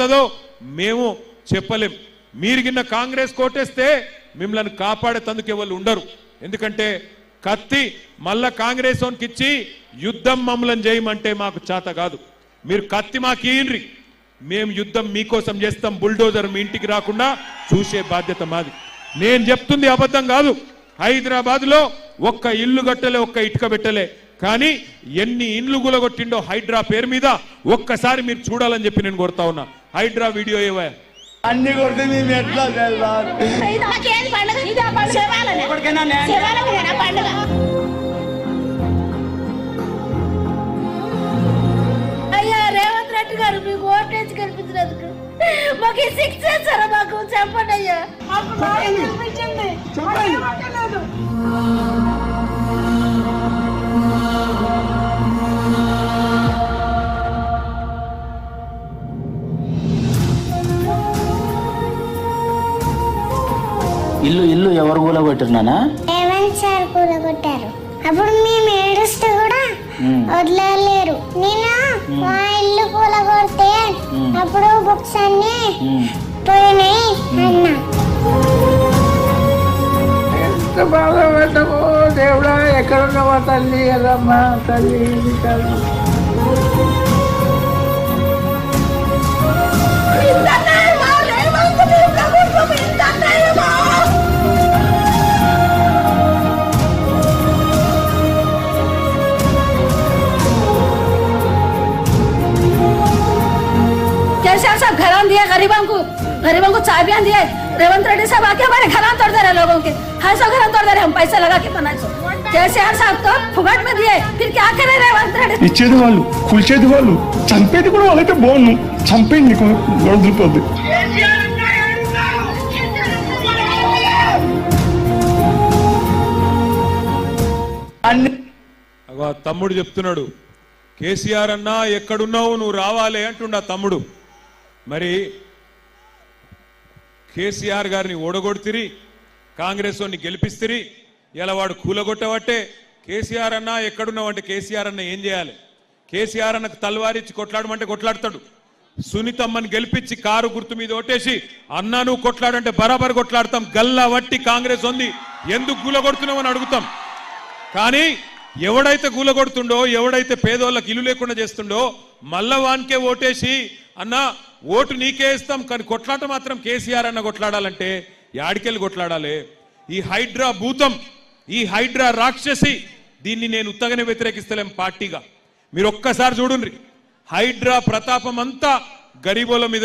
పడుతుందో మేము చెప్పలేం. మీరు గిన్న కాంగ్రెస్ కోటేస్తే మిమ్మల్ని కాపాడేందుకు ఎవరు ఉండరు. ఎందుకంటే కత్తి మళ్ళా కాంగ్రెస్ వానికి ఇచ్చి యుద్ధం మమ్మల్ని చేయమంటే మాకు చేత కాదు. మీరు కత్తి మాకు ఇయ్యండి, మేము యుద్ధం మీకోసం చేస్తాం. బుల్డోజర్ మీ ఇంటికి రాకుండా చూసే బాధ్యత మాది. నేను చెప్తుంది అబద్ధం కాదు. హైదరాబాద్ లో ఒక్క ఇల్లు కట్టలే, ఒక్క ఇటుక పెట్టలే, కానీ ఎన్ని ఇండ్లు గులగొట్టిండో హైడ్రా పేరు మీద ఒక్కసారి మీరు చూడాలని చెప్పి నేను కోరుతా ఉన్నా. హైడ్రా వీడియో ఏవా అన్ని కొడితే మేము ఎట్లా అయ్యా రేవంత్ రెడ్డి గారు మీకు ఓటేసి కల్పించినందుకు మాకు శిక్ష చేస్తారా? మాకు చెప్పండి అయ్యా. ఇల్లు ఎవరు కూలగొట్టినానా? రేవంత్ సార్ కూలగొట్టారు. అప్పుడు మేము ఏడుస్తూ కూడా వదలలేరు. నేను మా ఇల్లు కూలగొడితే అప్పుడు బుక్స్ అన్ని పోయినాయి అన్నా. ఎంత బాగా పెట్టకు దేవుడా, ఎక్కడున్నావా తల్లి కదమ్మా తల్లి. केसीआर साहब घरां दिए गरीबों को चाबियां दिए. रेवंत रेड्डी साहब आके हमारे घरां तोड़ दे रहे लोगों के. हाँ सौ घरां तोड़ दे रहे, हम पैसे लगा के बनाए. केसीआर साहब तो फुगट में दिए, फिर क्या करे रेवंत रेड्डी? ఇచ్చేది వాళ్ళు, కూల్చేది వాళ్ళు, చంపేది కూడా వాళ్ళైతే బాగుండు. చంపేయండి, నీకు వదిలిపోద్ది. తమ్ముడు చెప్తున్నాడు, కేసీఆర్ అన్నా ఎక్కడున్నావు నువ్వు రావాలి అంటుండ తమ్ముడు. మరి కేసీఆర్ గారిని ఓడగొడితిరి, కాంగ్రెస్ వాడిని గెలిపిస్తిరి, ఇలా వాడు కూలగొట్టబట్టే కేసీఆర్ అన్నా ఎక్కడున్నావు అంటే కేసీఆర్ అన్న ఏం చేయాలి? కేసీఆర్ అన్నకు తలవారిచ్చి కొట్లాడమంటే కొట్లాడతాడు. సునీతమ్మని గెలిపించి కారు గుర్తు మీద ఓటేసి అన్నా నువ్వు కొట్లాడంటే బరాబర్ కొట్లాడతాం. గల్లా వట్టి కాంగ్రెస్ ఉంది, ఎందుకు కూలగొడుతున్నావు అని అడుగుతాం. కానీ ఎవడైతే కూలగొడుతుండో, ఎవడైతే పేదోళ్ళకి ఇల్లు లేకుండా చేస్తుండో మళ్ళా వానికే ఓటేసి అన్న ఓటు నీకే ఇస్తాం, కానీ కొట్లాట మాత్రం కేసీఆర్ అన్న కొట్లాడాలంటే యాడికెళ్ళి కొట్లాడాలి? ఈ హైడ్రా భూతం, ఈ హైడ్రా రాక్షసి, దీన్ని నేను ఉత్తగానే వ్యతిరేకిస్తలేం పార్టీగా. మీరు ఒక్కసారి చూడండి, హైడ్రా ప్రతాపం అంతా గరీబోల మీద